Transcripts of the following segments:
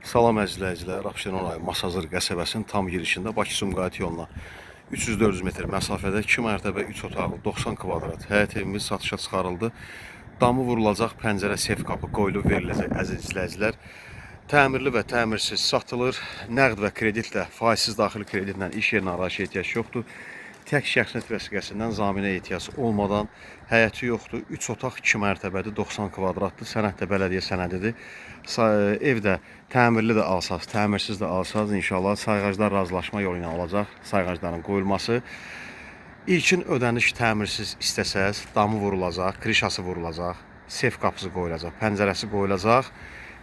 Salam əzizləyicilər, Abşeron rayonu Masazır qəsəbəsinin tam girişində Bakı-Sumqayıt yoluna 300-400 metr məsafədə 2 mərtəbə 3 otaqlı 90 kvadrat həyət evimiz satışa çıxarıldı. Damı vurulacaq, pəncərə, sef qapı qoyulub veriləcək əziz izləyicilər. Təmirli və təmirsiz satılır. Nəqd və kreditlə, faizsiz daxili kreditlə iş yerinə arayışa ehtiyac yoxdur. Tək şəxsiyyət vəsiqəsindən zaminə ehtiyac olmadan həyəti yoxdur. 3 otaq 2 mərtəbədir, 90 kvadratdır. Sənəd də bələdiyyə sənədidir. Evdə təmirli də alsaz, təmirsiz də alsaz inşallah sayğaclar razılaşma yolu ilə olacaq. Sayğacların qoyulması. İlkin ödəniş təmirsiz istəsəz, damı vurulacaq, krişası vurulacaq, sef qapısı qoyulacaq, pəncərəsi qoyulacaq.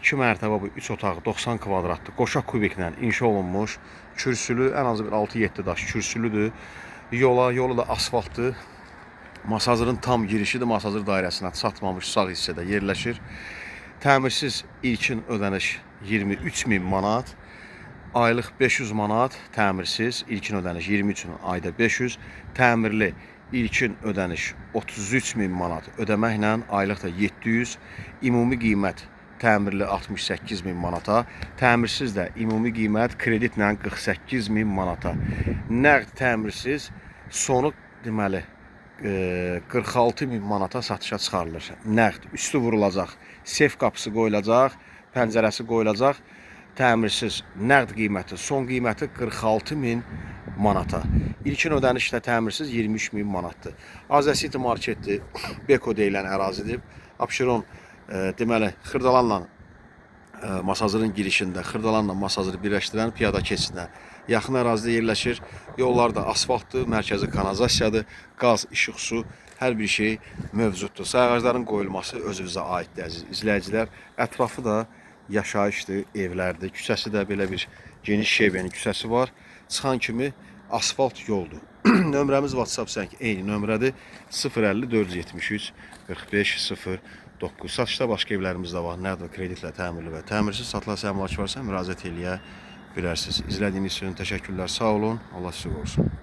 2 mərtəbə bu 3 otaq 90 kvadratlı qoşa kubiklə inşa olunmuş, kürsülü, ən azı bir 6-7 daş kürsülüdür. Yolu da asfaltdır. Masazırın tam girişidir. Masazır dairəsinə çatmamış sağ hissədə yerləşir. Təmirsiz ilkin ödəniş 23.000 manat. Aylıq 500 manat təmirsiz, ilkin ödəniş 23 ayda 500, təmirli ilkin ödəniş 33.000 manat ödəməklə aylıq da 700, ümumi qiymət təmirli 68.000 manata, təmirsiz də ümumi qiymət kreditlə 48.000 manata. Nəqd təmirsiz sonu deməli 46.000 manata satışa çıxarılır. Nəqd üstü vurulacaq, sef qapısı qoyulacaq, pəncərəsi qoyulacaq. Təmirsiz nəqd qiyməti, son qiyməti 46.000 manata. İlkin ödənişlə təmirsiz 23.000 manatdır. Azəsiti marketdir, Beko deyilən ərazidir. Abşeron deməli Xırdalanla Masazırın girişində, Xırdalanla Masazırı birləşdirən piyada keçidinə yaxın ərazidə yerləşir. Yollar da asfaltdır, mərkəzi kanalizasiyadır, qaz, işıq, su, hər bir şey mövcuddur. Sayğacların qoyulması özünüzə aiddir əziz izləyicilər. Ətrafı da yaşayışdır, evlərdir. Küçəsi də belə bir geniş şebenin küçəsi var. Çıxan kimi asfalt yoldur. Nömrəmiz WhatsApp zəng eyni nömrədir. 050 473 45 09. Satışda başqa evlərimiz də var. Nəqd və kreditlə təmirli və təmirsiz satılası əmlak varsa müraciət eləyə bilərsiniz. İzlədiyiniz üçün təşəkkürlər. Sağ olun. Allah sizi qorusun.